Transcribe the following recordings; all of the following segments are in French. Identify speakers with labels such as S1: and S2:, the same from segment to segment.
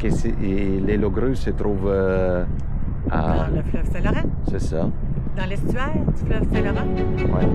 S1: que les Logrues se trouvent
S2: dans le fleuve Saint-Laurent.
S1: C'est ça.
S2: Dans l'estuaire du fleuve Saint-Laurent.
S1: Ouais.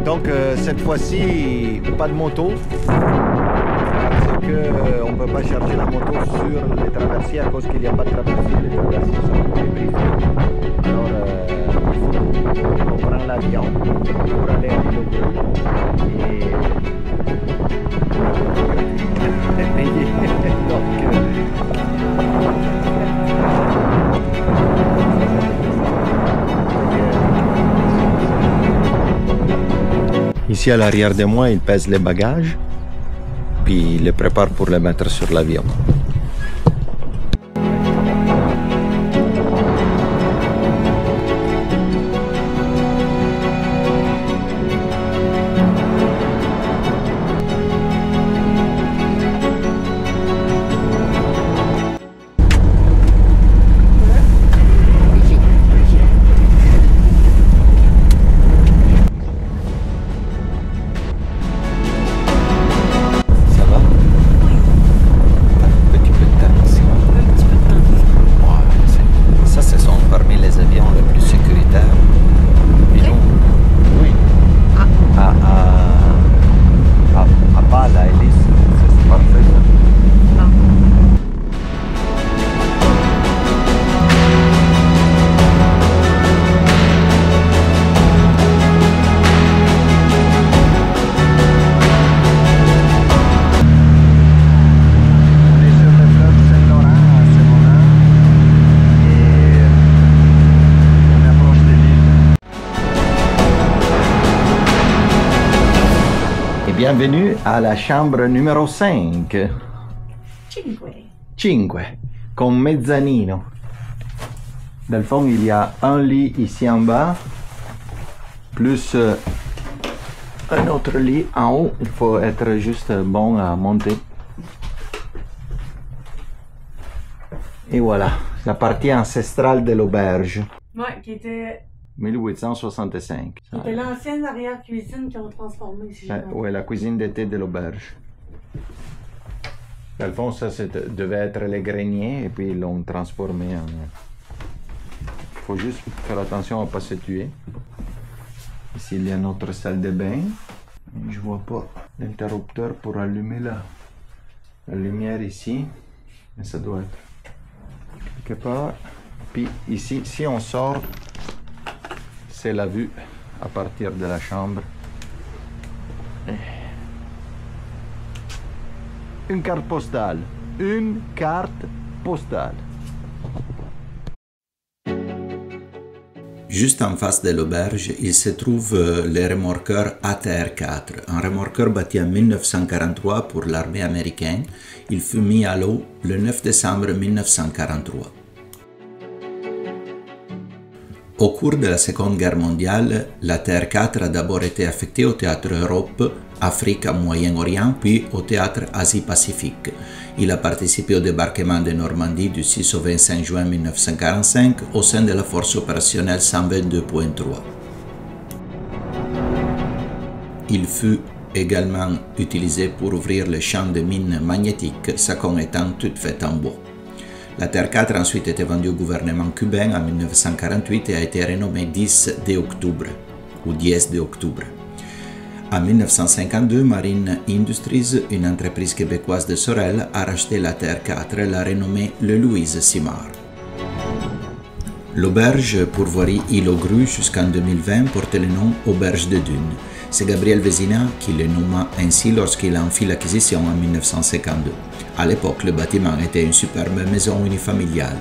S1: Donc, cette fois-ci, pas de moto. Parce qu'on ne peut pas charger la moto sur les traversiers à cause qu'il n'y a pas de traversier. Les traversiers sont périphériques. Alors, on prend l'avion pour aller à l'île Ici à l'arrière de moi, il pèse les bagages, puis il les prépare pour les mettre sur l'avion. Bienvenue à la chambre numéro 5. 5, con mezzanino. Dans le fond, il y a un lit ici en bas, plus un autre lit en haut. Il faut être juste bon à monter. Et voilà, la partie ancestrale de l'auberge.
S2: Ouais, qui était
S1: 1865.
S2: C'était l'ancienne arrière-cuisine qu'ils ont transformée. Si
S1: oui, la cuisine d'été de l'auberge. Dans le fond, ça devait être les greniers et puis ils l'ont transformé en... Il faut juste faire attention à ne pas se tuer. Ici, il y a notre salle de bain. Je ne vois pas l'interrupteur pour allumer la lumière ici. Mais ça doit être quelque part. Puis ici, si on sort, c'est la vue à partir de la chambre. Une carte postale. Une carte postale.
S3: Juste en face de l'auberge, il se trouve le remorqueur ATR-4, un remorqueur bâti en 1943 pour l'armée américaine. Il fut mis à l'eau le 9 décembre 1943. Au cours de la Seconde Guerre mondiale, la TR-4 a d'abord été affectée au théâtre Europe, Afrique, Moyen-Orient, puis au théâtre Asie-Pacifique. Il a participé au débarquement de Normandie du 6 au 25 juin 1945 au sein de la force opérationnelle 122.3. Il fut également utilisé pour ouvrir le champ de mines magnétiques, sa con étant toute faite en bois. La TR-4 a ensuite été vendue au gouvernement cubain en 1948 et a été renommée 10 de octobre ou 10 de octobre. En 1952, Marine Industries, une entreprise québécoise de Sorel, a racheté la TR-4 et l'a renommée le Louise Simard. L'auberge pourvoirie Île aux Grues jusqu'en 2020 portait le nom Auberge de Dune. C'est Gabriel Vézina qui le nomma ainsi lorsqu'il en fit l'acquisition en 1952. À l'époque, le bâtiment était une superbe maison unifamiliale.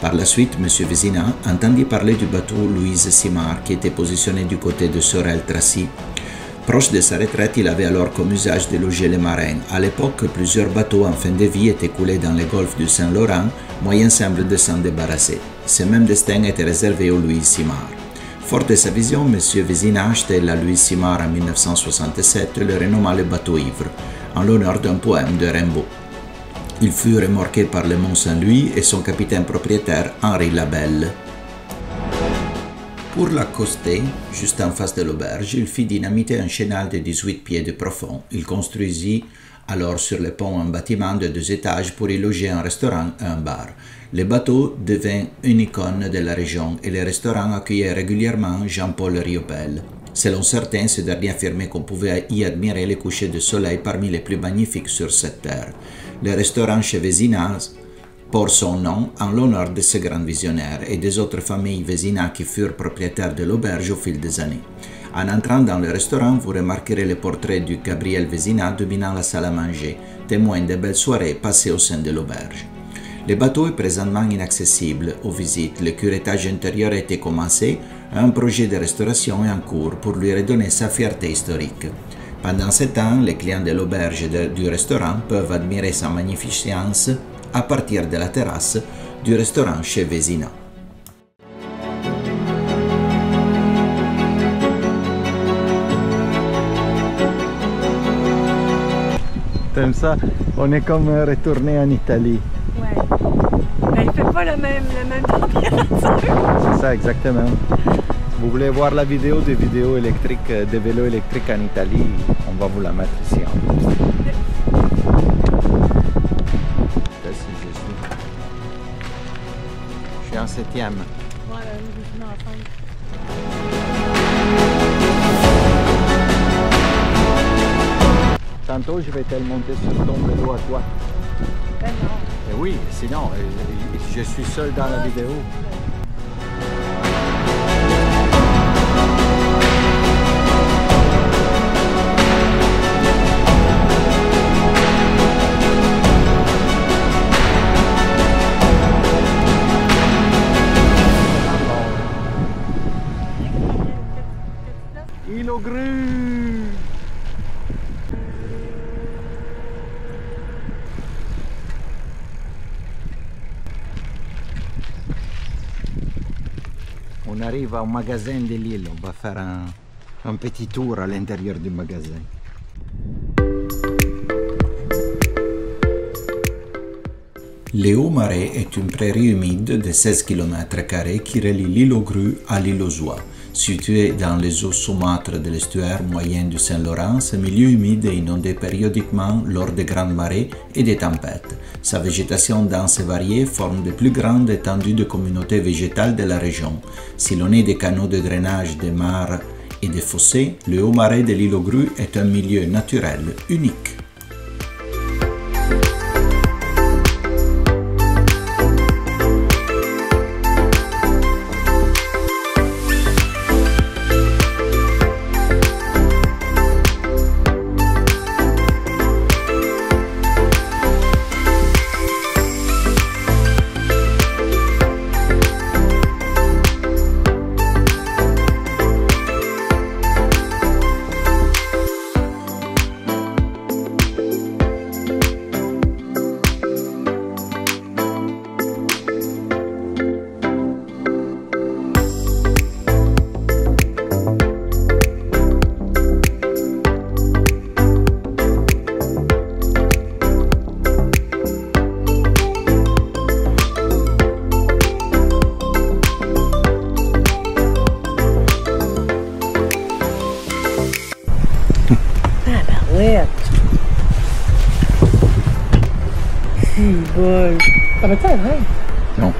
S3: Par la suite, M. Vézina entendit parler du bateau Louise Simard qui était positionné du côté de Sorel-Tracy. Proche de sa retraite, il avait alors comme usage de loger les marins. À l'époque, plusieurs bateaux en fin de vie étaient coulés dans le golfe du Saint-Laurent, moyen simple de s'en débarrasser. Ce même destin était réservé au Louise Simard. Fort de sa vision, M. Vézina achetait la Louise Simard en 1967 et le renomma le bateau ivre, en l'honneur d'un poème de Rimbaud. Il fut remorqué par le Mont Saint-Louis et son capitaine propriétaire Henri Labelle. Pour l'accoster, juste en face de l'auberge, il fit dynamiter un chenal de 18 pieds de profond. Il construisit alors sur le pont un bâtiment de 2 étages pour y loger un restaurant et un bar. Le bateau devint une icône de la région et le restaurant accueillait régulièrement Jean-Paul Riopelle. Selon certains, ce dernier affirmait qu'on pouvait y admirer les couchers de soleil parmi les plus magnifiques sur cette terre. Le restaurant chez Vézina porte son nom en l'honneur de ce grand visionnaire et des autres familles Vézina qui furent propriétaires de l'auberge au fil des années. En entrant dans le restaurant, vous remarquerez le portrait du Gabriel Vézina dominant la salle à manger, témoin des belles soirées passées au sein de l'auberge. Le bateau est présentement inaccessible aux visites. Le curettage intérieur a été commencé, un projet de restauration est en cours pour lui redonner sa fierté historique. Pendant ce temps, les clients de l'auberge et du restaurant peuvent admirer sa magnificence à partir de la terrasse du restaurant chez Vézina.
S1: T'aimes ça? On est comme retourné en Italie.
S2: Ouais. Mais il fait pas la même température.
S1: C'est ça, exactement. Vous voulez voir la vidéo des vidéos électriques, des vélos électriques en Italie? On va vous la mettre ici en haut. Je suis en 7e.
S2: Ouais, nous venons ensemble.
S1: Tantôt, je vais te le monter sur ton vélo à toi.
S2: Ben non.
S1: Et oui, sinon, je suis seul dans la vidéo. Île aux grues. On arrive au magasin de l'île, on va faire un petit tour à l'intérieur du magasin.
S3: Le Haut-Marais est une prairie humide de 16 km² qui relie l'île aux Grues à l'île aux Oies. Située dans les eaux saumâtres de l'estuaire moyen du Saint-Laurent, ce milieu humide est inondé périodiquement lors des grandes marées et des tempêtes. Sa végétation dense et variée forme de plus grandes étendues de communautés végétales de la région. Sillonné des canaux de drainage des mares et des fossés, le Haut-Marais de l'île aux Grues est un milieu naturel unique.
S2: Si, bol. Ça va-tu être vrai?
S1: Non.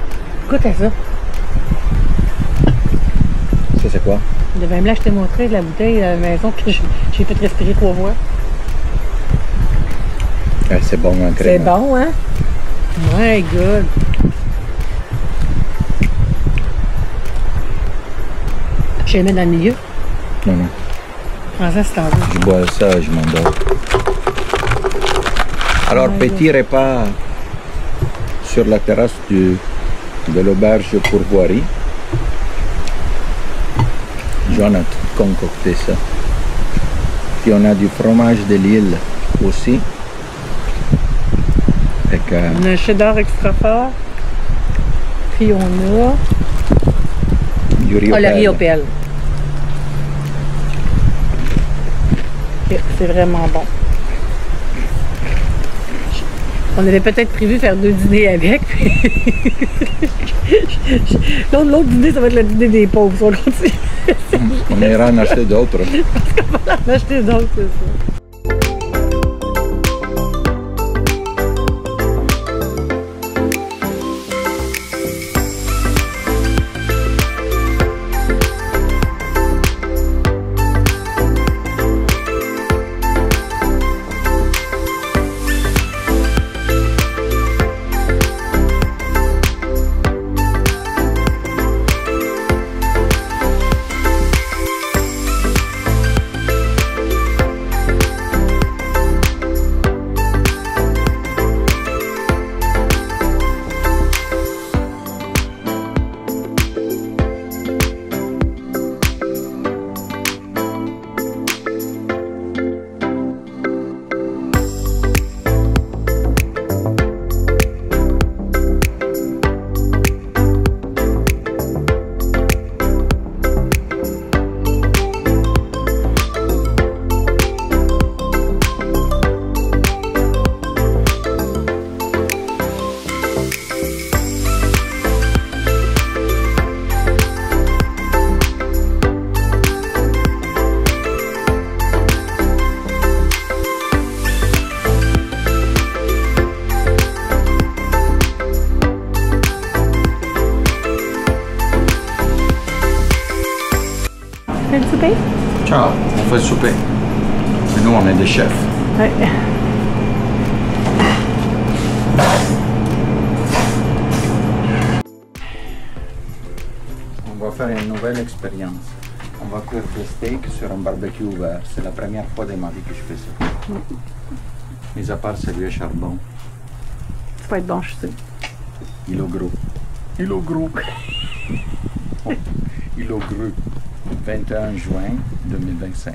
S2: Goûte à ça.
S1: Ça c'est quoi?
S2: De même là, je t'ai montré la bouteille à la maison que j'ai fait respirer 3 fois.
S1: C'est bon en crème.
S2: C'est bon, hein? My God! Je les mets dans le milieu.
S1: Non, non.
S2: Prends ça si t'en veux.
S1: Je bois ça, je m'endors. Alors, petit repas sur la terrasse de l'auberge Pourvoirie. John a concocté ça. Puis on a du fromage de l'île aussi.
S2: On a un cheddar extra fort. Puis on a...
S1: du riz au
S2: le riz au pelle. C'est vraiment bon. On avait peut-être prévu faire 2 dîners avec. L'autre dîner, ça va être le dîner des pauvres, si on continue.
S1: On ira en acheter d'autres.
S2: Parce qu'on va en acheter d'autres, c'est ça.
S4: Fais le souper?
S1: Ciao, on fait le souper. Et nous, on est des chefs.
S4: Oui.
S1: On va faire une nouvelle expérience. On va cuire des steaks sur un barbecue ouvert. C'est la première fois de ma vie que je fais ça. Mis à part celui à charbon.
S4: Ça va être bon, je sais.
S1: Il est gros. Il est gros. Il est gros. 21 juin 2025.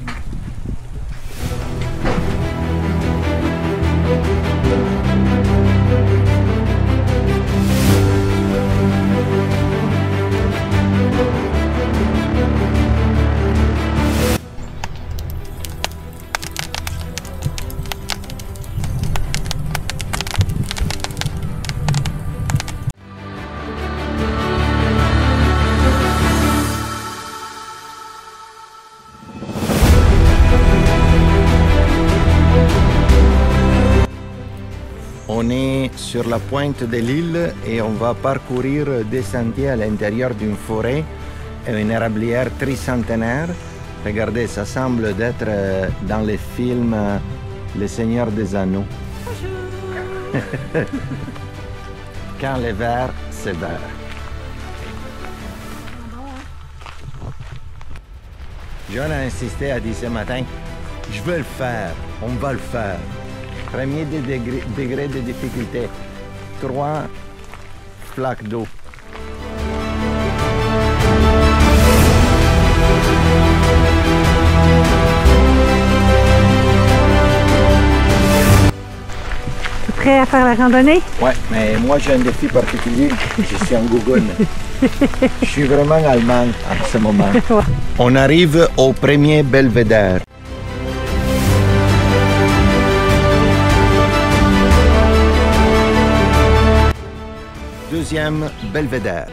S1: On est sur la pointe de l'île et on va parcourir des sentiers à l'intérieur d'une forêt et une érablière tricentenaire. Regardez, ça semble d'être dans les films Le Seigneur des Anneaux. Bonjour. Quand le vert, c'est vert. John a insisté, a dit ce matin, je veux le faire, on va le faire. Premier degré de difficulté, 3 flaques d'eau.
S4: Tu es prêt à faire la randonnée?
S1: Ouais, mais moi j'ai un défi particulier, je suis en Google. Je suis vraiment allemand en ce moment. On arrive au premier belvédère. Deuxième belvédère.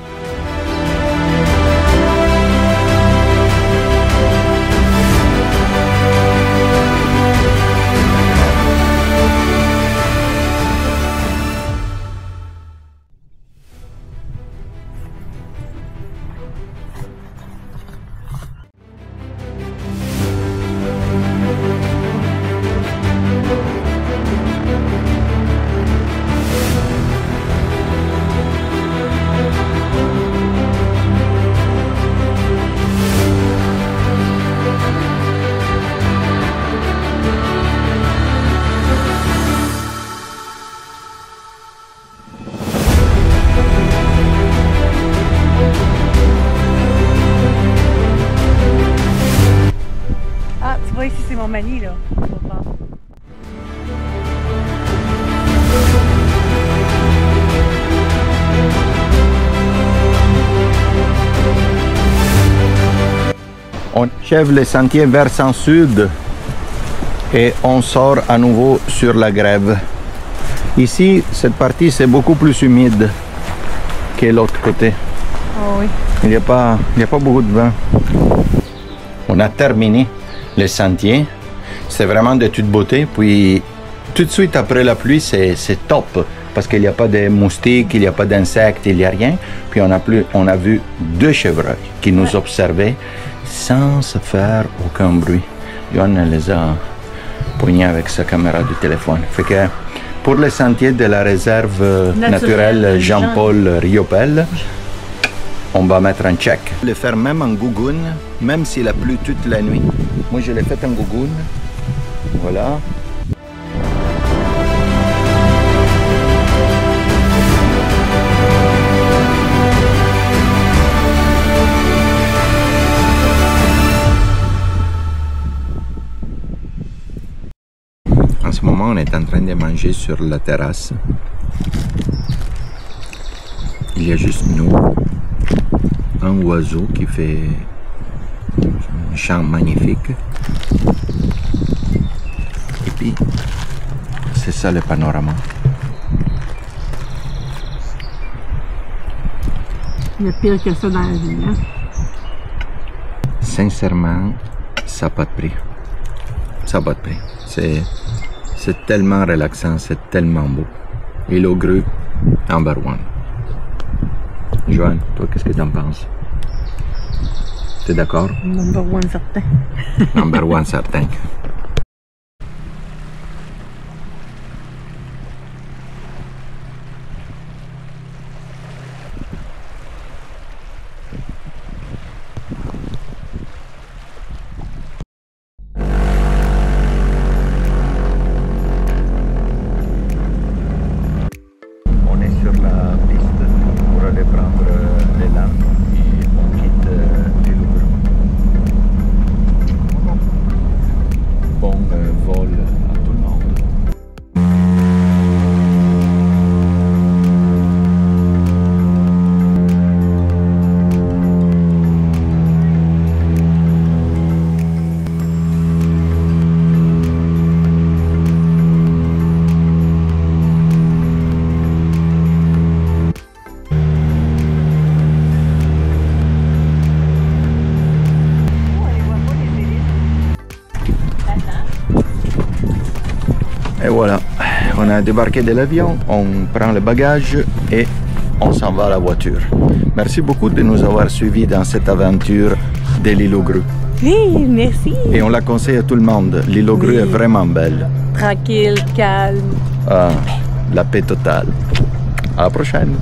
S4: Ici, c'est mon mani, là.
S1: On achève le sentier versant sud et on sort à nouveau sur la grève. Ici, cette partie, c'est beaucoup plus humide que l'autre côté.
S4: Oh oui.
S1: Il n'y a pas beaucoup de vent. On a terminé le sentier. C'est vraiment de toute beauté. Puis, tout de suite après la pluie, c'est top. Parce qu'il n'y a pas de moustiques, il n'y a pas d'insectes, il n'y a rien. Puis, on a vu 2 chevreuils qui nous observaient sans se faire aucun bruit. Johan les a poignés avec sa caméra du téléphone. Fait que pour le sentier de la réserve naturelle Jean-Paul Riopelle, on va mettre un check. Le faire même en gougoune, même s'il a plu toute la nuit. Moi, je l'ai fait en gougoune. Voilà. En ce moment, on est en train de manger sur la terrasse. Il y a juste nous, un oiseau qui fait un chant magnifique. Et puis, c'est ça le panorama.
S4: Il y a pire que ça dans la vie, hein?
S1: Sincèrement, ça n'a pas de prix. Ça n'a pas de prix. C'est tellement relaxant, c'est tellement beau. Île aux Grues, number 1. Joanne, toi, qu'est-ce que tu en penses? T'es d'accord?
S4: Number 1 certain.
S1: Number 1 certain. On est sur la piste pour aller prendre l'élan et on quitte l'île aux Grues. Bon vol à tout le monde. Et voilà, on a débarqué de l'avion, on prend le bagage et on s'en va à la voiture. Merci beaucoup de nous avoir suivis dans cette aventure de l'île aux Grues.
S4: Oui, merci.
S1: Et on la conseille à tout le monde. L'île aux Grues est vraiment belle.
S4: Tranquille, calme.
S1: Ah, la paix totale. À la prochaine.